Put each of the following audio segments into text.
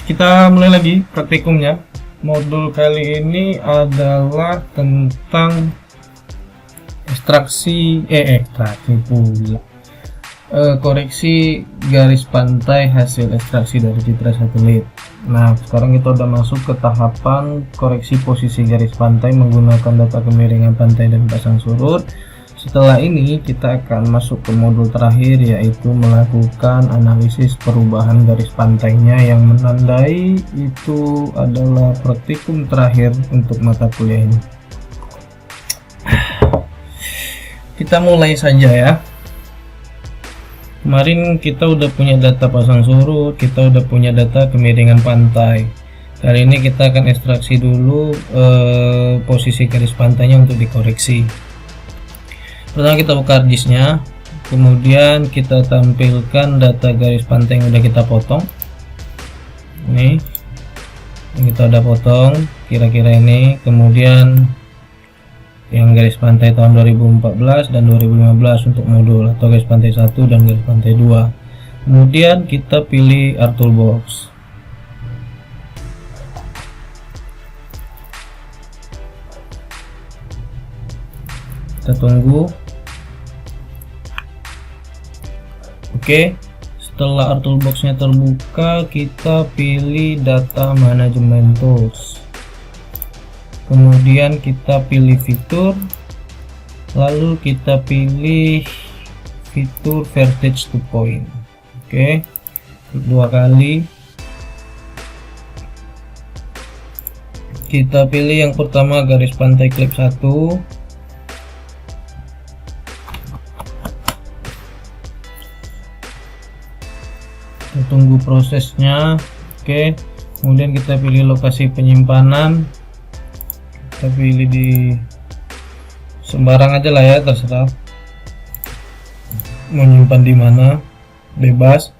kita mulai lagi praktikumnya. Modul kali ini adalah tentang koreksi garis pantai hasil ekstraksi dari citra satelit. Nah, sekarang kita udah masuk ke tahapan koreksi posisi garis pantai menggunakan data kemiringan pantai dan pasang surut. Setelah ini kita akan masuk ke modul terakhir, yaitu melakukan analisis perubahan garis pantainya, yang menandai itu adalah praktikum terakhir untuk mata kuliah ini. Kita mulai saja ya. Kemarin kita udah punya data pasang surut, kita udah punya data kemiringan pantai. Kali ini kita akan ekstraksi dulu posisi garis pantainya untuk dikoreksi. Pertama kita buka harddisknya, kemudian kita tampilkan data garis pantai yang udah kita potong. Ini yang kita udah potong, kira-kira ini. Kemudian yang garis pantai tahun 2014 dan 2015 untuk modul, atau garis pantai 1 dan garis pantai 2. Kemudian kita pilih ArToolbox. Kita tunggu. Oke, setelah ArToolbox-nya terbuka, kita pilih Data Management Tools. Kemudian kita pilih fitur, lalu kita pilih fitur Vertex to Point. Oke, dua kali. Kita pilih yang pertama garis pantai klip 1. Kita tunggu prosesnya. Oke, kemudian kita pilih lokasi penyimpanan, kita pilih di sembarang aja lah ya, terserah mau nyimpan di mana, bebas.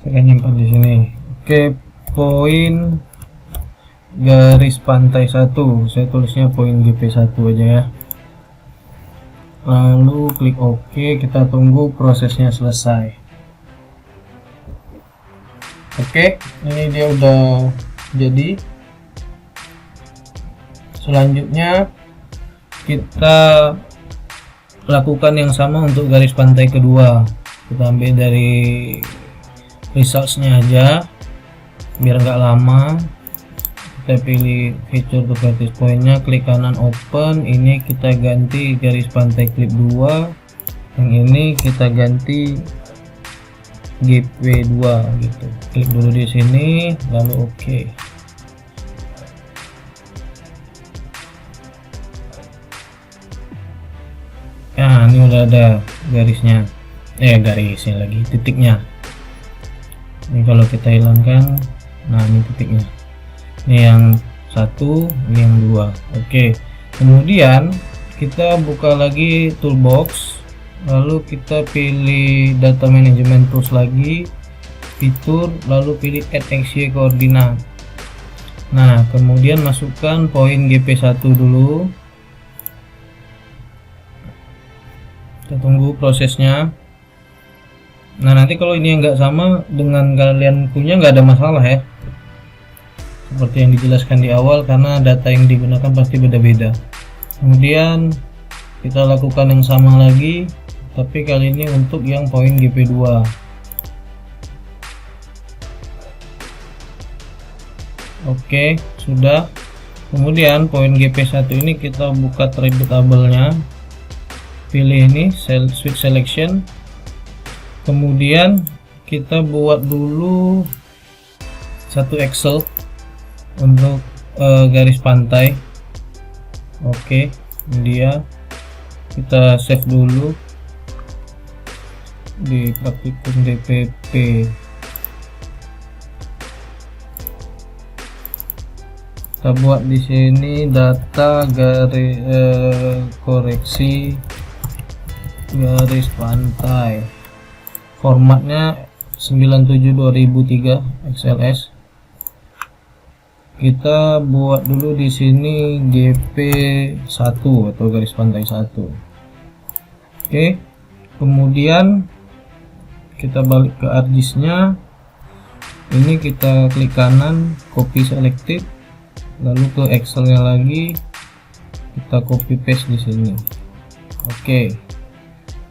Saya nyimpan di sini. Oke, poin garis pantai 1, saya tulisnya poin GP1 aja ya. Lalu klik OK, kita tunggu prosesnya selesai. Oke, ini dia udah jadi. Selanjutnya kita lakukan yang sama untuk garis pantai kedua. Kita ambil dari results-nya aja biar nggak lama. Kita pilih feature to vertex point-nya, klik kanan open. Ini kita ganti garis pantai klip 2, yang ini kita ganti GP2 gitu. Klik dulu di sini, lalu oke. Nah, ini udah ada garisnya. Garisnya lagi, titiknya. Ini kalau kita hilangkan, nah ini titiknya. Ini yang 1, ini yang 2. Oke. Kemudian kita buka lagi toolbox. Lalu kita pilih Data Management Tools lagi, fitur, lalu pilih Add XY koordinat. Nah, kemudian masukkan poin GP1 dulu. Kita tunggu prosesnya. Nah, nanti kalau ini nggak sama dengan kalian punya, nggak ada masalah ya, seperti yang dijelaskan di awal, karena data yang digunakan pasti beda-beda. Kemudian kita lakukan yang sama lagi, tapi kali ini untuk yang poin GP2. Oke, sudah. Kemudian poin GP1 ini kita buka tribute table-nya, pilih ini switch selection. Kemudian kita buat dulu satu Excel untuk garis pantai. Oke, dia kita save dulu di praktikum DPP. Kita buat di sini data koreksi garis pantai. Formatnya 97/2003 XLS. Kita buat dulu di sini GP1 atau garis pantai 1. Oke. Kemudian kita balik ke harddisknya. ini kita klik kanan, copy selected, lalu ke Excelnya lagi kita copy paste di sini. Oke.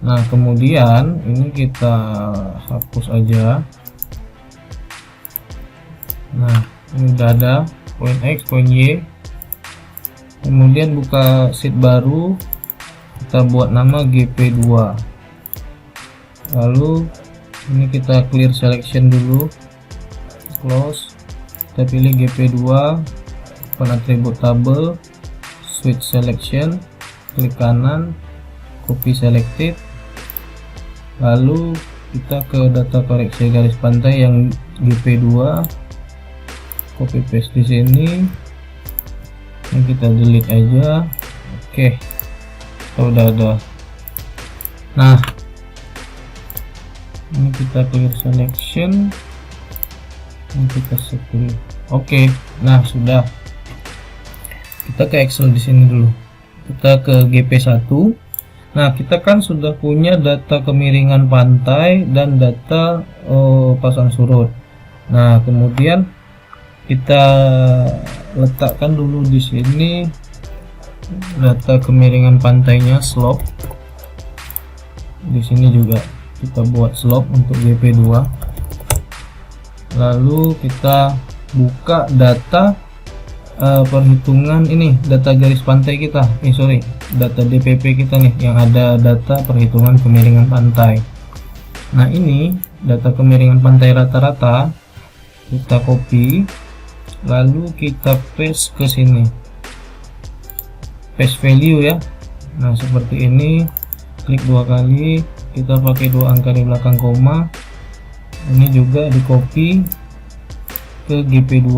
Nah, kemudian ini kita hapus aja. Nah, ini udah ada poin X, poin Y. Kemudian buka sheet baru, kita buat nama GP2. Lalu ini kita clear selection dulu, close, kita pilih GP2, open attribute table, switch selection, klik kanan, copy selected, lalu kita ke data koreksi garis pantai yang GP2, copy paste di sini, ini kita delete aja. Oke, udah ada. Nah, ini kita clear selection, ini kita setting. Oke, nah sudah. Kita ke Excel di sini dulu. Kita ke GP1. Nah, kita kan sudah punya data kemiringan pantai dan data pasang surut. Nah, kemudian kita letakkan dulu di sini data kemiringan pantainya, slope. Di sini juga kita buat slope untuk GP2. Lalu kita buka data perhitungan ini, data garis pantai kita. Data DPP kita nih yang ada data perhitungan kemiringan pantai. Nah, ini data kemiringan pantai rata-rata kita copy, lalu kita paste ke sini. Paste value ya. Nah, seperti ini. Klik 2 kali, kita pakai 2 angka di belakang koma. Ini juga di copy ke GP2.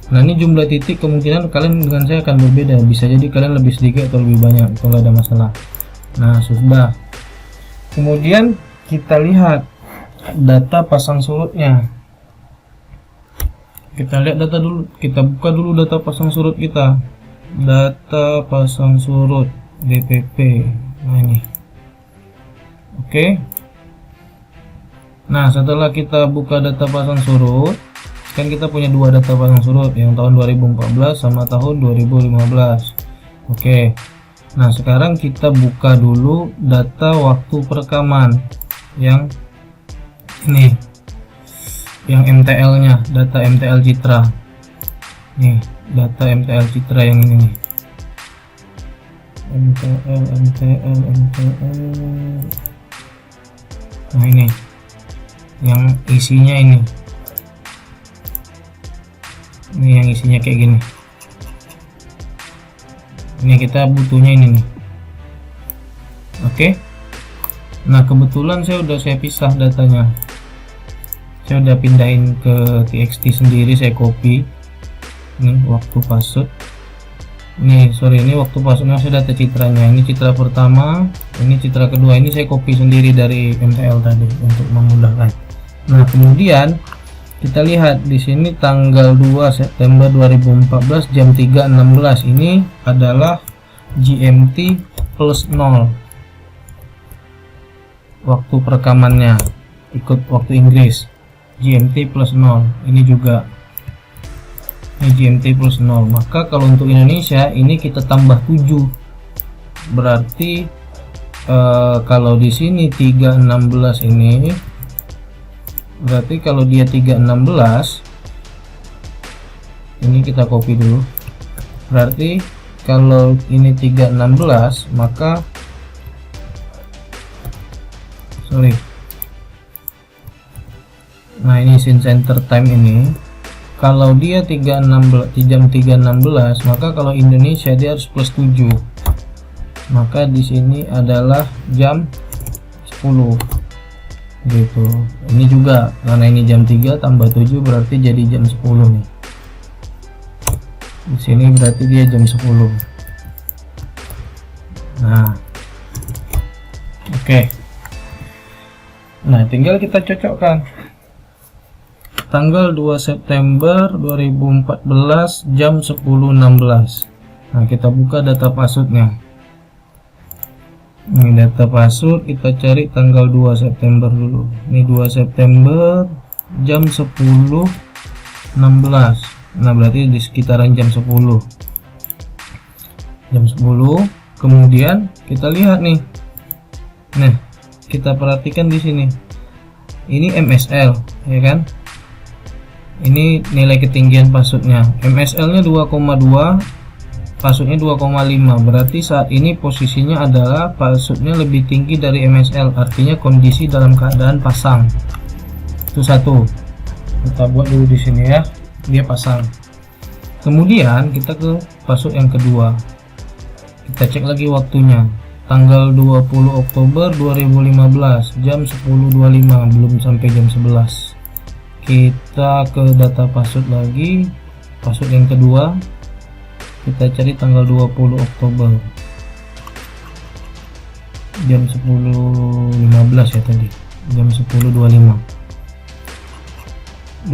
Nah, ini jumlah titik kemungkinan kalian dengan saya akan berbeda, bisa jadi kalian lebih sedikit atau lebih banyak, itu nggak ada masalah. Nah, sudah. Kemudian kita lihat data pasang surutnya. Kita lihat data dulu, kita buka dulu data pasang surut kita. Data pasang surut DPP. Nah, ini. Oke. Nah, setelah kita buka data pasang surut, kan kita punya 2 data pasang surut, yang tahun 2014 sama tahun 2015. Oke. Nah, sekarang kita buka dulu data waktu perekaman yang ini, yang MTL-nya, data MTL Citra. Nih, data MTL Citra yang ini nih. MTL. Nah, ini yang isinya ini yang isinya kayak gini. Ini kita butuhnya ini nih. Oke. Nah, kebetulan saya pisah datanya. Saya udah pindahin ke TXT sendiri, saya copy. Ini waktu password. Ini waktu passwordnya saya data citranya. Ini citra pertama, ini citra kedua. Ini saya copy sendiri dari MTL tadi untuk memudahkan. Nah, kemudian kita lihat di sini tanggal 2 September 2014 jam 3.16. Ini adalah GMT plus 0. Waktu perekamannya ikut waktu Inggris. GMT plus 0. Ini juga ini GMT plus 0. Maka kalau untuk Indonesia ini kita tambah 7. Berarti kalau di sini 3.16 ini, berarti kalau dia 3.16 ini kita copy dulu. Berarti kalau ini 3.16 maka nah, ini sin center time ini kalau dia 3.16 jam 3.16, maka kalau Indonesia dia harus plus 7. Maka di sini adalah jam 10 gitu. Ini juga karena ini jam 3 tambah 7 berarti jadi jam 10 nih. Di sini berarti dia jam 10. Nah, oke. Nah, tinggal kita cocokkan. Tanggal 2 September 2014 jam 10.16. Nah, kita buka data passwordnya. Ini data password, kita cari tanggal 2 September dulu. Ini 2 September jam 10.16. Nah, berarti di sekitaran jam 10. Jam 10. Kemudian kita lihat nih. Nah, kita perhatikan di sini. Ini MSL, ya kan? Ini nilai ketinggian pasutnya. MSL-nya 2,2, pasutnya 2,5. Berarti saat ini posisinya adalah pasutnya lebih tinggi dari MSL, artinya kondisi dalam keadaan pasang. Itu satu. Kita buat dulu di sini ya. Dia pasang. Kemudian kita ke pasut yang kedua. Kita cek lagi waktunya. Tanggal 20 Oktober 2015 jam 10.25, belum sampai jam 11. Kita ke data pasut lagi, pasut yang kedua. Kita cari tanggal 20 Oktober jam 10.15 ya tadi, jam 10.25. 20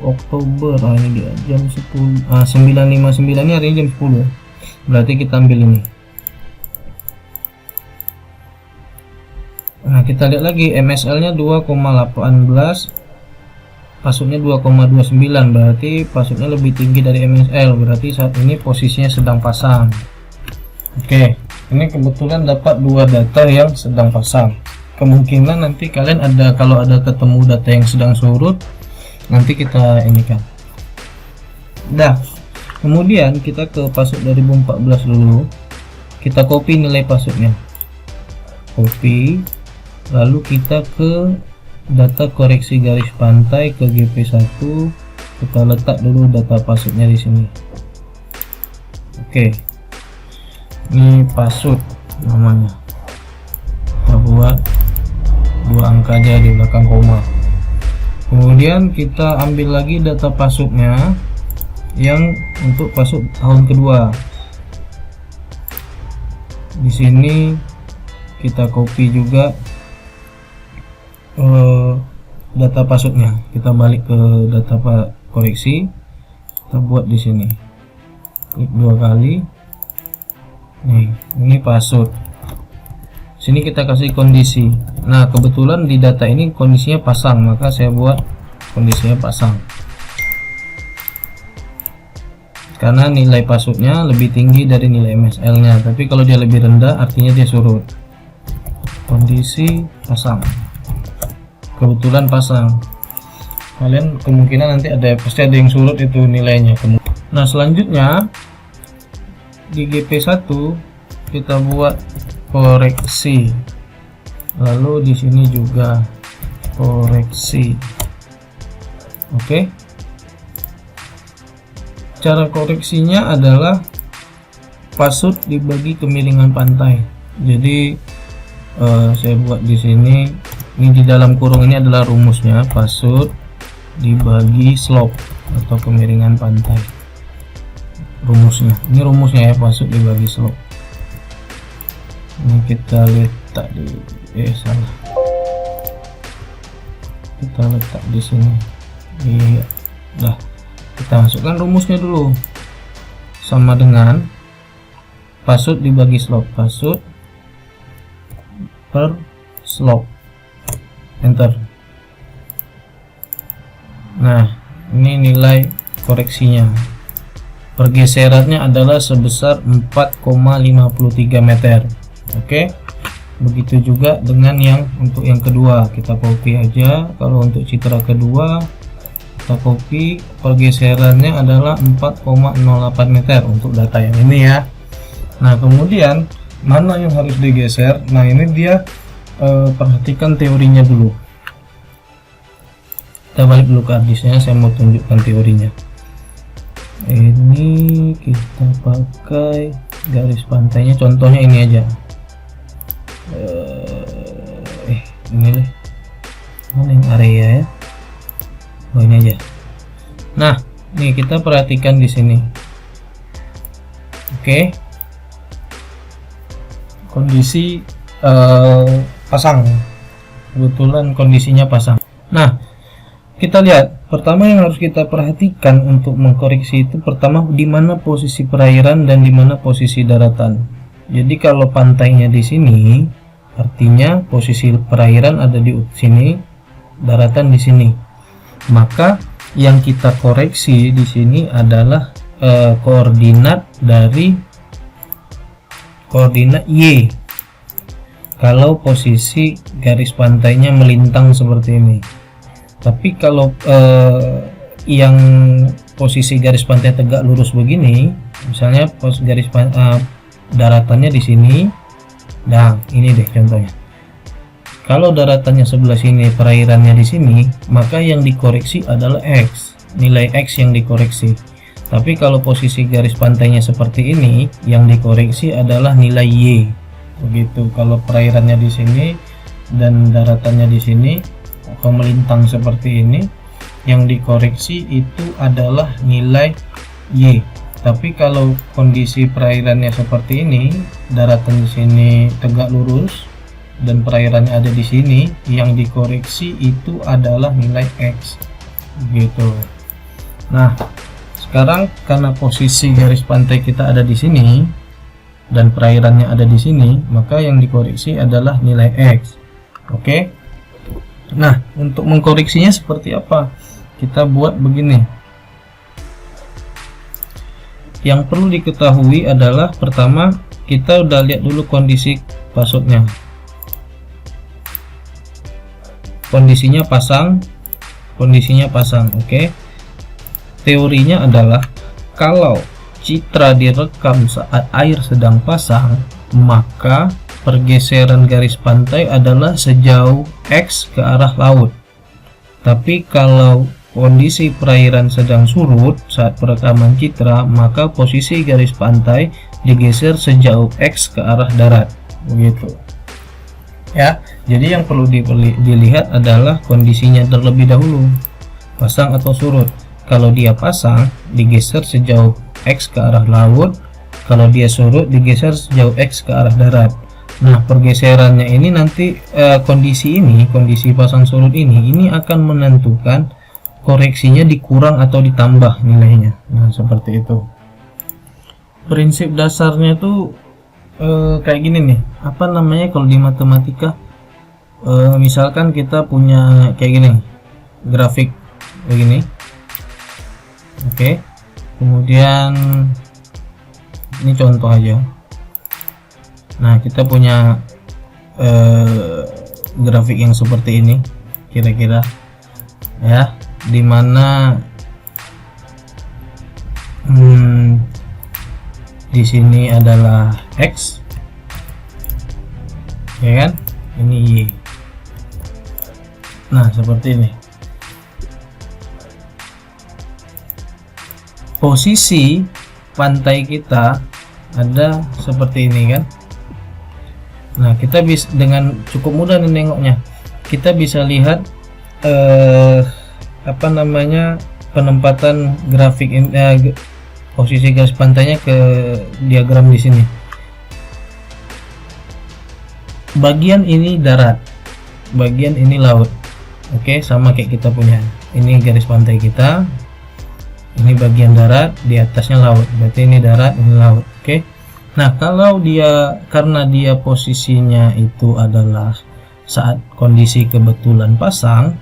Oktober, ini dia jam 10, 9.59 ini hari ini jam 10. Berarti kita ambil ini. Nah, kita lihat lagi MSL nya 2,18, pasutnya 2,29, berarti pasutnya lebih tinggi dari MSL, berarti saat ini posisinya sedang pasang. Oke, ini kebetulan dapat dua data yang sedang pasang. Kemungkinan nanti kalian ada, kalau ada ketemu data yang sedang surut, nanti kita ini kan. Dah, kemudian kita ke pasut 2014 dulu. Kita copy nilai pasutnya, copy, lalu kita ke data koreksi garis pantai ke GP1. Kita letak dulu data pasutnya di sini. Oke, ini pasut namanya. Kita buat dua angka aja di belakang koma. Kemudian kita ambil lagi data pasutnya yang untuk pasut tahun kedua. Di sini kita copy juga data pasutnya. Kita balik ke data koreksi. Kita buat di sini. Klik dua kali. Nih, ini pasut. Sini kita kasih kondisi. Nah, kebetulan di data ini kondisinya pasang, maka saya buat kondisinya pasang. Karena nilai pasutnya lebih tinggi dari nilai MSL-nya. Tapi kalau dia lebih rendah, artinya dia surut. Kondisi pasang. Kebetulan pasang. Kalian kemungkinan nanti pasti ada yang surut itu nilainya. Nah, selanjutnya di GP1 kita buat koreksi, lalu di sini juga koreksi. Oke, cara koreksinya adalah pasut dibagi kemiringan pantai. Jadi saya buat di sini. Ini di dalam kurung ini adalah rumusnya, pasut dibagi slope atau kemiringan pantai. Rumusnya, ini rumusnya ya, pasut dibagi slope. Ini kita letak di salah. Kita letak di sini. Iya, dah. Kita masukkan rumusnya dulu. Sama dengan pasut dibagi slope, pasut per slope. Enter. Nah, ini nilai koreksinya. Pergeserannya adalah sebesar 4,53 meter. Oke. Begitu juga dengan yang untuk yang kedua, kita copy aja. Kalau untuk citra kedua kita copy, pergeserannya adalah 4,08 meter untuk data yang ini ya. Nah, kemudian mana yang harus digeser? Nah, ini dia perhatikan teorinya dulu. Kita balik dulu ke harddisknya, saya mau tunjukkan teorinya. Ini kita pakai garis pantainya, contohnya ini aja. Ini deh, mana yang area ya? Oh, ini aja. Nah, nih kita perhatikan di sini. Oke, kondisi pasang, kebetulan kondisinya pasang. Nah, kita lihat pertama yang harus kita perhatikan untuk mengkoreksi itu, pertama di mana posisi perairan dan di mana posisi daratan. Jadi kalau pantainya di sini, artinya posisi perairan ada di sini, daratan di sini. maka yang kita koreksi di sini adalah koordinat dari koordinat Y. Kalau posisi garis pantainya melintang seperti ini. Tapi kalau yang posisi garis pantai tegak lurus begini, misalnya garis daratannya di sini, nah ini deh contohnya. Kalau daratannya sebelah sini, perairannya di sini, maka yang dikoreksi adalah X, nilai X yang dikoreksi. Tapi kalau posisi garis pantainya seperti ini, yang dikoreksi adalah nilai Y. Begitu. Kalau perairannya di sini dan daratannya di sini atau melintang seperti ini, yang dikoreksi itu adalah nilai Y. Tapi kalau kondisi perairannya seperti ini, daratan di sini tegak lurus dan perairannya ada di sini, yang dikoreksi itu adalah nilai X. Begitu. Nah, sekarang karena posisi garis pantai kita ada di sini dan perairannya ada di sini, maka yang dikoreksi adalah nilai X. Oke. Nah, untuk mengkoreksinya seperti apa? Kita buat begini. Yang perlu diketahui adalah pertama, kita udah lihat dulu kondisi pasutnya. Kondisinya pasang, oke. Teorinya adalah kalau citra direkam saat air sedang pasang, maka pergeseran garis pantai adalah sejauh X ke arah laut. Tapi kalau kondisi perairan sedang surut saat perekaman citra, maka posisi garis pantai digeser sejauh X ke arah darat. Begitu. Ya, jadi yang perlu dilihat adalah kondisinya terlebih dahulu, pasang atau surut. Kalau dia pasang, digeser sejauh X ke arah laut. Kalau dia surut, digeser sejauh X ke arah darat. Nah, pergeserannya ini nanti kondisi pasang surut ini akan menentukan koreksinya dikurang atau ditambah nilainya. Nah, seperti itu. Prinsip dasarnya tuh kayak gini nih, apa namanya kalau di matematika, misalkan kita punya kayak gini grafik begini, oke. Kemudian ini contoh aja. Nah, kita punya grafik yang seperti ini kira-kira, ya, dimana di sini adalah X, ya kan, ini Y. Nah, seperti ini posisi pantai kita ada seperti ini kan. Nah, kita bisa dengan cukup mudah nih nengoknya, kita bisa lihat apa namanya penempatan grafik posisi garis pantainya ke diagram di sini. Bagian ini darat, bagian ini laut. Oke, sama kayak kita punya. Ini garis pantai kita. Ini bagian darat, di atasnya laut. Berarti ini darat, ini laut. Oke. Nah, kalau karena dia posisinya itu adalah saat kondisi kebetulan pasang,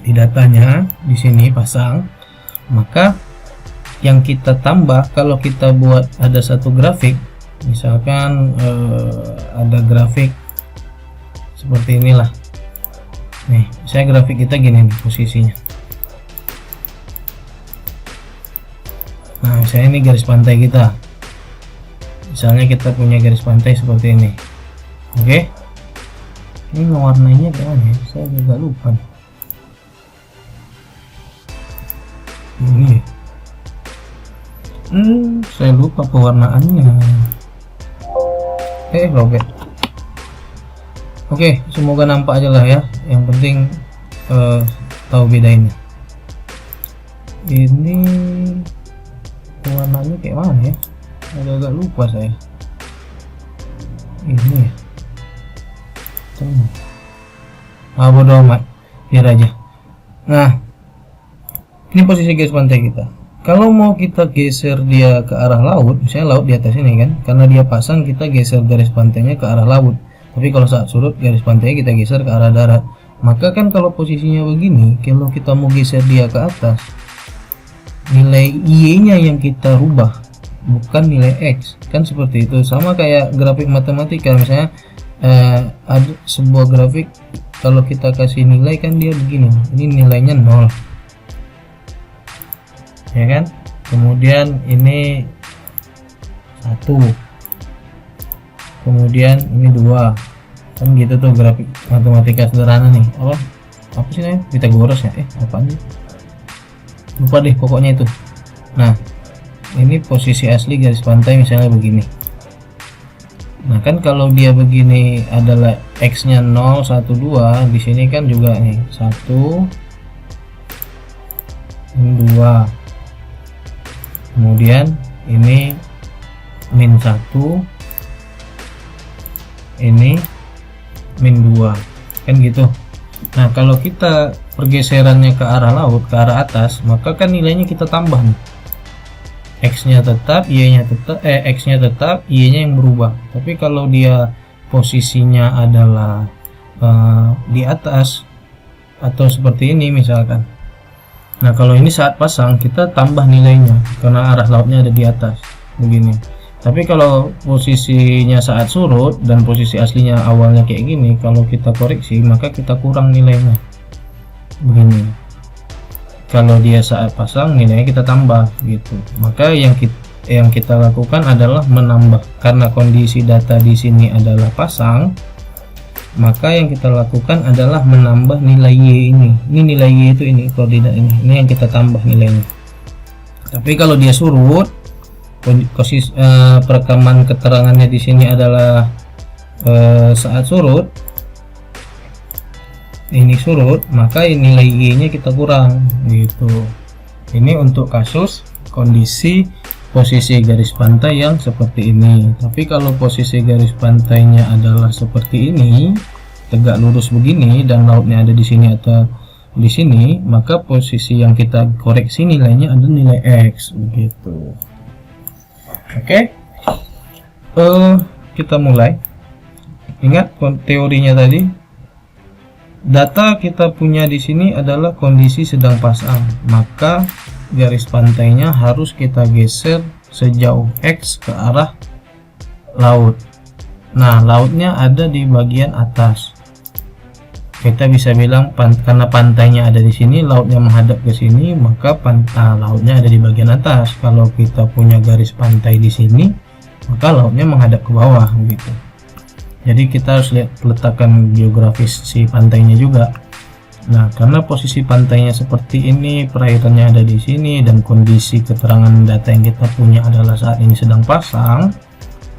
di datanya di sini pasang, maka yang kita tambah, kalau kita buat ada satu grafik, misalkan ada grafik seperti inilah nih, saya grafik kita gini nih posisinya. Nah, saya ini garis pantai kita, misalnya kita punya garis pantai seperti ini. Oke, ini mewarnainya gimana ya, saya juga lupa nih. Ini saya lupa pewarnaannya. Robert. Oke, semoga nampak aja lah ya. Yang penting tahu bedainnya. Ini warnanya kayak mana ya? Agak lupa saya. Ini ya. Bodo amat, biar aja. Nah, ini posisi garis pantai kita. Kalau mau kita geser dia ke arah laut, misalnya laut di atas ini kan, karena dia pasang kita geser garis pantainya ke arah laut. Tapi kalau saat surut garis pantainya kita geser ke arah darat. Maka kan kalau posisinya begini, kalau kita mau geser dia ke atas, nilai Y nya yang kita rubah, bukan nilai X. Kan seperti itu, sama kayak grafik matematika. Misalnya ada sebuah grafik, kalau kita kasih nilai kan dia begini, ini nilainya 0 ya kan, kemudian ini 1, kemudian ini 2, kan gitu tuh grafik matematika sederhana nih. Apa sih namanya, Pythagoras ya, apa nih, lupa deh pokoknya itu. Nah, ini posisi asli garis pantai misalnya begini. Nah kan kalau dia begini adalah X nya 0, 1, 2, di sini kan juga nih 1, 2, kemudian ini min 1, ini min 2, kan gitu. Nah kalau kita pergeserannya ke arah laut, ke arah atas, maka kan nilainya kita tambah nih. X nya tetap, Y nya tetap, X nya tetap, Y nya yang berubah. Tapi kalau dia posisinya adalah di atas atau seperti ini misalkan, nah kalau ini saat pasang kita tambah nilainya karena arah lautnya ada di atas begini. Tapi kalau posisinya saat surut dan posisi aslinya awalnya kayak gini, kalau kita koreksi maka kita kurang nilainya begini. Kalau dia saat pasang nilainya kita tambah gitu. Maka yang kita lakukan adalah menambah, karena kondisi data di sini adalah pasang, maka yang kita lakukan adalah menambah nilai Y ini. Ini nilai Y itu ini koordinat ini yang kita tambah nilainya. Tapi kalau dia surut, perekaman keterangannya di sini adalah saat surut, ini surut, maka nilai Y nya kita kurang gitu. Ini untuk kasus kondisi posisi garis pantai yang seperti ini. Tapi kalau posisi garis pantainya adalah seperti ini, tegak lurus begini dan lautnya ada di sini atau di sini, maka posisi yang kita koreksi nilainya adalah nilai X begitu. Oke. Kita mulai. Ingat teorinya tadi. Data kita punya di sini adalah kondisi sedang pasang, maka garis pantainya harus kita geser sejauh X ke arah laut. Nah, lautnya ada di bagian atas. Kita bisa bilang karena pantainya ada di sini, lautnya menghadap ke sini, maka lautnya ada di bagian atas. Kalau kita punya garis pantai di sini, maka lautnya menghadap ke bawah begitu. Jadi kita harus lihat peletakan geografis si pantainya juga. Nah, karena posisi pantainya seperti ini, perairannya ada di sini, dan kondisi keterangan data yang kita punya adalah saat ini sedang pasang,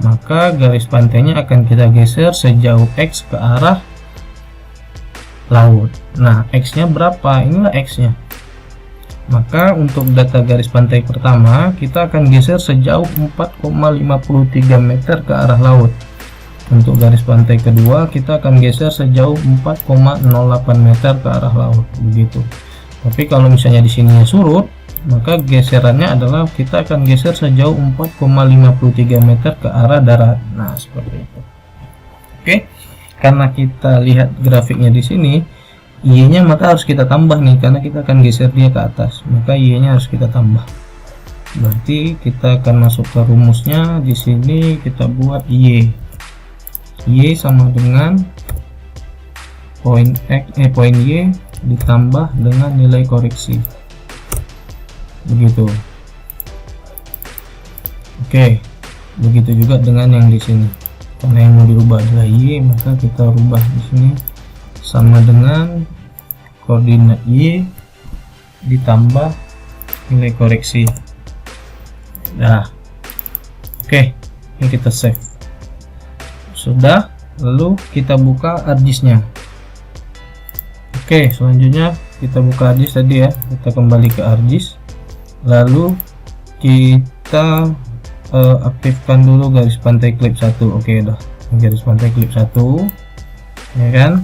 maka garis pantainya akan kita geser sejauh X ke arah laut. Nah, X-nya berapa? Inilah X-nya. Maka untuk data garis pantai pertama, kita akan geser sejauh 4,53 meter ke arah laut. Untuk garis pantai kedua, kita akan geser sejauh 4,08 meter ke arah laut begitu. Tapi kalau misalnya di sini surut, maka geserannya adalah kita akan geser sejauh 4,53 meter ke arah darat. Nah, seperti itu. Oke. Karena kita lihat grafiknya di sini, Y-nya maka harus kita tambah nih, karena kita akan geser dia ke atas. Maka Y-nya harus kita tambah. Berarti kita akan masuk ke rumusnya. Di sini kita buat Y. Y sama dengan poin Y ditambah dengan nilai koreksi begitu. Oke, begitu juga dengan yang di sini, karena yang mau dirubah adalah Y, maka kita rubah di sini sama dengan koordinat Y ditambah nilai koreksi. Nah, oke, ini kita save. Sudah, lalu kita buka ArcGIS-nya. Oke, selanjutnya kita buka ArcGIS tadi ya. Kita kembali ke ArcGIS. Lalu kita aktifkan dulu garis pantai klip 1. Oke, udah. Garis pantai klip 1. Ya kan?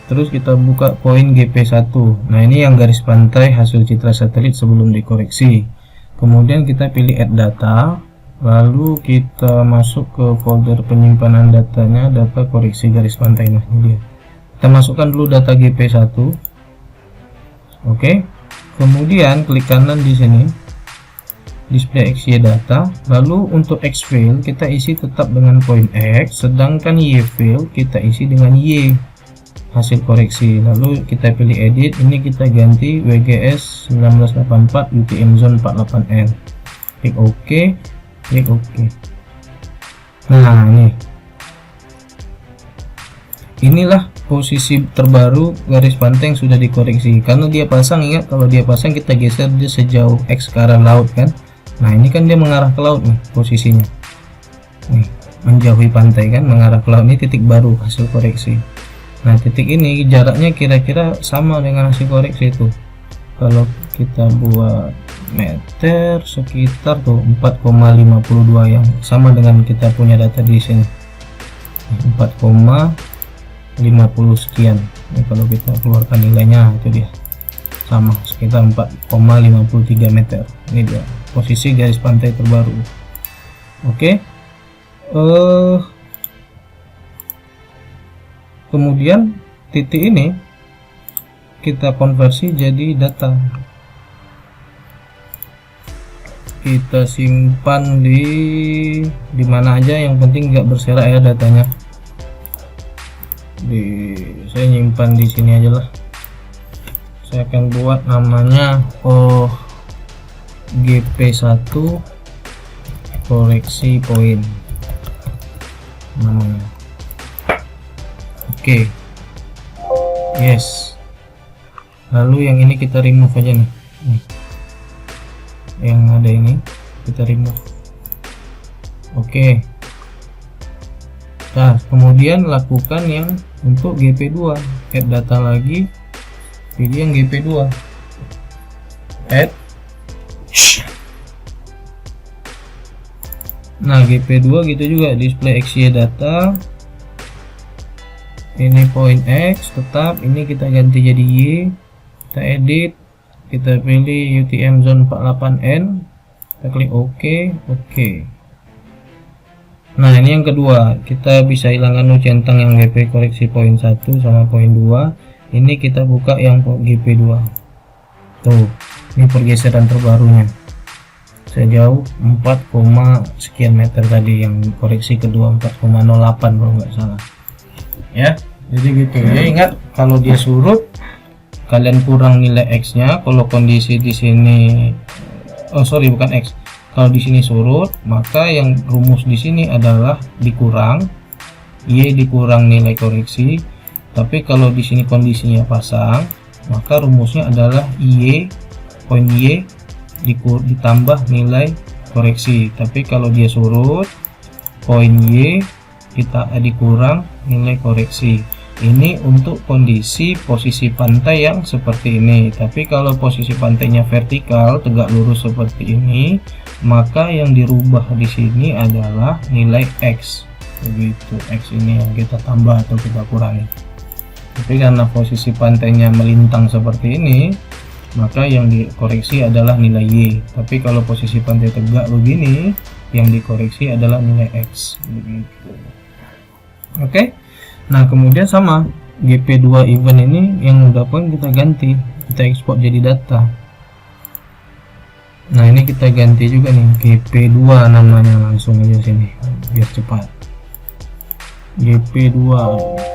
Terus kita buka poin GP1. Nah, ini yang garis pantai hasil citra satelit sebelum dikoreksi. Kemudian kita pilih add data. Lalu kita masuk ke folder penyimpanan datanya, data koreksi garis pantai. Nah, ini dia. Kita masukkan dulu data GP1. Oke. Kemudian klik kanan di sini, display XY data. Lalu untuk X field kita isi tetap dengan poin X, sedangkan Y field kita isi dengan Y hasil koreksi. Lalu kita pilih edit, ini kita ganti WGS 1984 UTM zone 48N. Klik OK, klik OK. Nah, inilah posisi terbaru garis pantai yang sudah dikoreksi. Karena dia pasang, ingat kalau dia pasang kita geser dia sejauh X ke arah laut kan. Nah, ini kan dia mengarah ke laut nih posisinya. Nih, menjauhi pantai kan, mengarah ke laut. Ini titik baru hasil koreksi. Nah, titik ini jaraknya kira-kira sama dengan hasil koreksi itu. Kalau kita buat meter sekitar tuh 4,52 yang sama dengan kita punya data di sini. 4,50 sekian. Ini kalau kita keluarkan nilainya itu dia sama sekitar 4,53 meter. Ini dia posisi garis pantai terbaru. Oke. Kemudian titik ini kita konversi jadi data. Kita simpan di mana aja, yang penting nggak berserak ya datanya. Saya nyimpan di sini aja lah. Saya akan buat namanya GP1 koreksi poin namanya. Oke. Yes. Lalu yang ini kita remove aja nih. Yang ada ini kita remove. Oke. Nah, kemudian lakukan yang untuk GP2, add data lagi, pilih yang GP2, add. Nah, GP2 gitu juga, display XY data, ini point X tetap, ini kita ganti jadi Y, kita edit, kita pilih UTM zone 48N, kita klik OK, OK. Nah, ini yang kedua, kita bisa hilangkan centang yang GP koreksi poin 1 sama poin 2. Ini kita buka yang GP2. Tuh, ini pergeseran terbarunya. Sejauh 4, sekian meter tadi yang koreksi kedua 4,08 kalau nggak salah. Ya, jadi gitu. Ya, ingat kalau dia surut kalian kurang nilai X-nya. Kalau kondisi di sini bukan X. Kalau di sini surut, maka yang rumus di sini adalah dikurang Y dikurang nilai koreksi. Tapi kalau di sini kondisinya pasang, maka rumusnya adalah poin Y ditambah nilai koreksi. Tapi kalau dia surut, poin Y kita dikurang nilai koreksi. Ini untuk kondisi posisi pantai yang seperti ini. Tapi kalau posisi pantainya vertikal tegak lurus seperti ini, maka yang dirubah di sini adalah nilai X. Begitu, X ini yang kita tambah atau kita kurangi. Tapi karena posisi pantainya melintang seperti ini, maka yang dikoreksi adalah nilai Y. Tapi kalau posisi pantai tegak begini, yang dikoreksi adalah nilai X. Begitu. Oke. Nah, kemudian sama GP2 event ini yang udah pun kita ganti, kita ekspor jadi data. Nah, ini kita ganti juga nih GP2 namanya, langsung aja sini biar cepat. GP2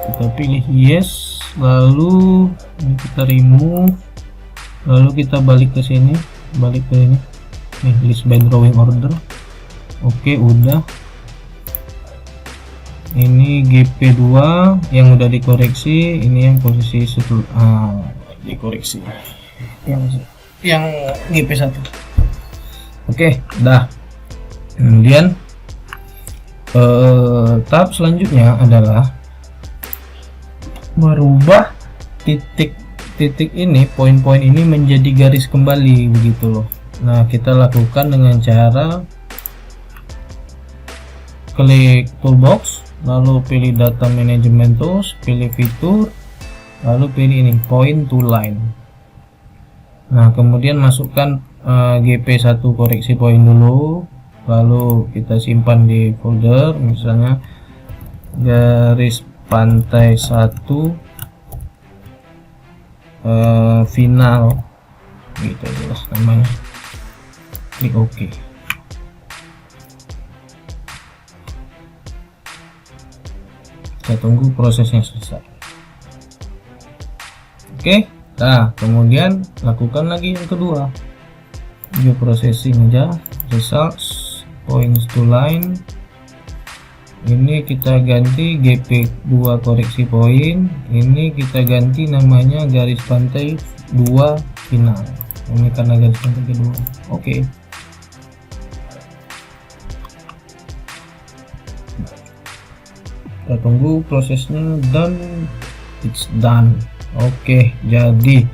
kita pilih yes, lalu ini kita remove, lalu kita balik ke sini, balik ke ini nih, list by drawing order. Oke, udah. Ini GP2 yang udah dikoreksi, ini yang posisi setelah dikoreksi yang GP1. Oke, dah. Kemudian tahap selanjutnya adalah merubah titik ini, poin-poin ini menjadi garis kembali begitu loh. Nah, kita lakukan dengan cara klik toolbox, lalu pilih data management tools, pilih fitur, lalu pilih ini point to line. Nah, kemudian masukkan GP1 koreksi poin dulu, lalu kita simpan di folder misalnya garis pantai 1 final gitu jelas namanya, klik OK. Kita tunggu prosesnya selesai. Oke, nah kemudian lakukan lagi yang kedua, view processing aja, results, points to line. Ini kita ganti GP2 koreksi poin, ini kita ganti namanya garis pantai 2 final. Ini karena garis pantai kedua. Oke. Kita tunggu prosesnya done. It's done. Oke, jadi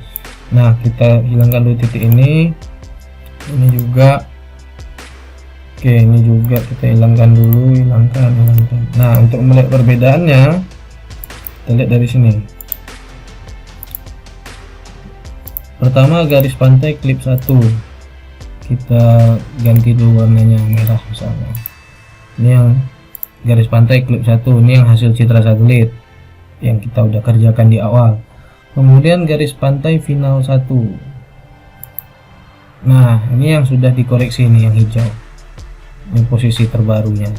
nah kita hilangkan dulu titik ini juga. Oke, ini juga kita hilangkan dulu, hilangkan. Nah, untuk melihat perbedaannya, kita lihat dari sini. Pertama garis pantai klip 1, kita ganti dulu warnanya merah misalnya. Ini yang garis pantai klip 1, ini yang hasil citra satelit yang kita udah kerjakan di awal. Kemudian garis pantai final 1. Nah, ini yang sudah dikoreksi, ini yang hijau. Ini posisi terbarunya.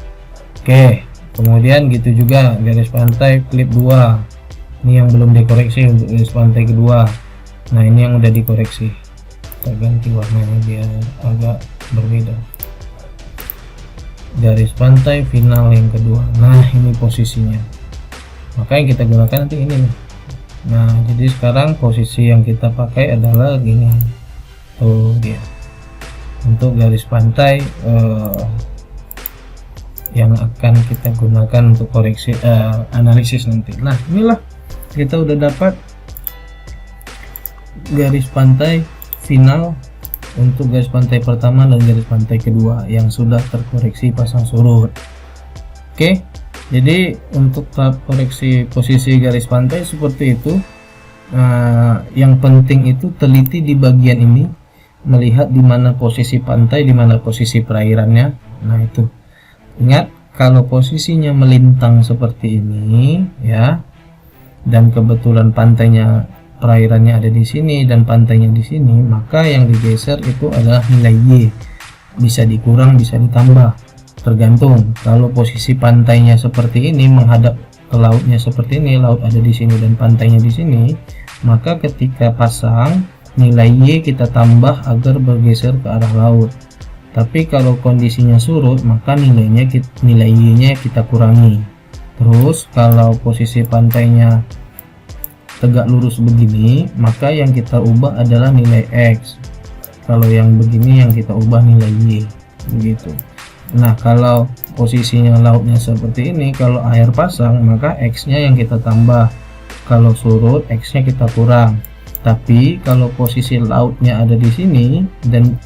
Oke, kemudian gitu juga garis pantai klip 2, ini yang belum dikoreksi untuk garis pantai kedua. Nah, ini yang udah dikoreksi, kita ganti warnanya biar agak berbeda. Garis pantai final yang kedua, nah ini posisinya, maka yang kita gunakan nanti ini nih. Nah, jadi sekarang posisi yang kita pakai adalah gini tuh dia, untuk garis pantai yang akan kita gunakan untuk koreksi analisis nanti. Nah, inilah kita udah dapat garis pantai final untuk garis pantai pertama dan garis pantai kedua yang sudah terkoreksi pasang surut. Oke, jadi untuk tahap koreksi posisi garis pantai seperti itu. Yang penting itu teliti di bagian ini, melihat di mana posisi pantai, di mana posisi perairannya. Nah, itu ingat, kalau posisinya melintang seperti ini ya, dan kebetulan pantainya, perairannya ada di sini dan pantainya di sini, maka yang digeser itu adalah nilai Y. Bisa dikurang, bisa ditambah, tergantung. Kalau posisi pantainya seperti ini menghadap ke lautnya seperti ini, laut ada di sini dan pantainya di sini, maka ketika pasang nilai Y kita tambah agar bergeser ke arah laut. Tapi kalau kondisinya surut, maka nilai Y-nya kita kurangi. Terus kalau posisi pantainya tegak lurus begini, maka yang kita ubah adalah nilai X. Kalau yang begini yang kita ubah nilai Y, begitu. Nah, kalau posisinya lautnya seperti ini, kalau air pasang maka X-nya yang kita tambah, kalau surut X-nya kita kurang. Tapi kalau posisi lautnya ada di sini dan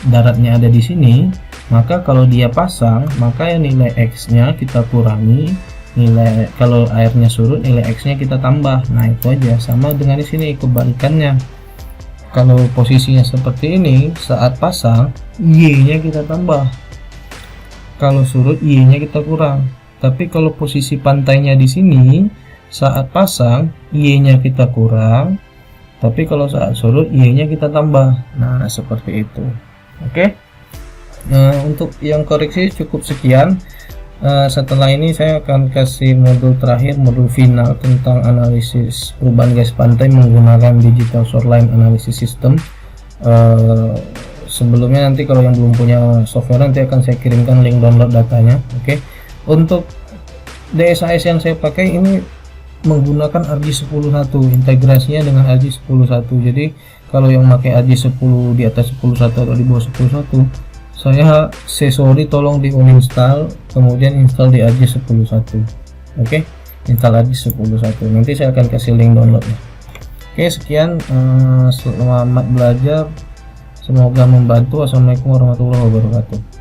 daratnya ada di sini, maka kalau dia pasang maka yang nilai X-nya kita kurangi, nilai kalau airnya surut nilai X-nya kita tambah. Nah, itu aja, sama dengan di sini kebalikannya. Kalau posisinya seperti ini, saat pasang Y-nya kita tambah, kalau surut Y-nya kita kurang. Tapi kalau posisi pantainya di sini, saat pasang Y-nya kita kurang, tapi kalau saat surut Y-nya kita tambah. Nah, seperti itu. Oke. Nah, untuk yang koreksi cukup sekian. Setelah ini saya akan kasih modul terakhir, modul final tentang analisis perubahan garis pantai menggunakan digital shoreline analysis system. Sebelumnya nanti kalau yang belum punya software nanti akan saya kirimkan link download datanya. Oke. Untuk DSAS yang saya pakai ini menggunakan RJ11, integrasinya dengan RJ11. Jadi kalau yang pakai RJ10 di atas 11 atau di bawah 11, saya sorry tolong di uninstall, kemudian install di RJ11. Oke, install RJ11. Nanti saya akan kasih link downloadnya. Oke, sekian, selamat belajar, semoga membantu. Assalamualaikum warahmatullahi wabarakatuh.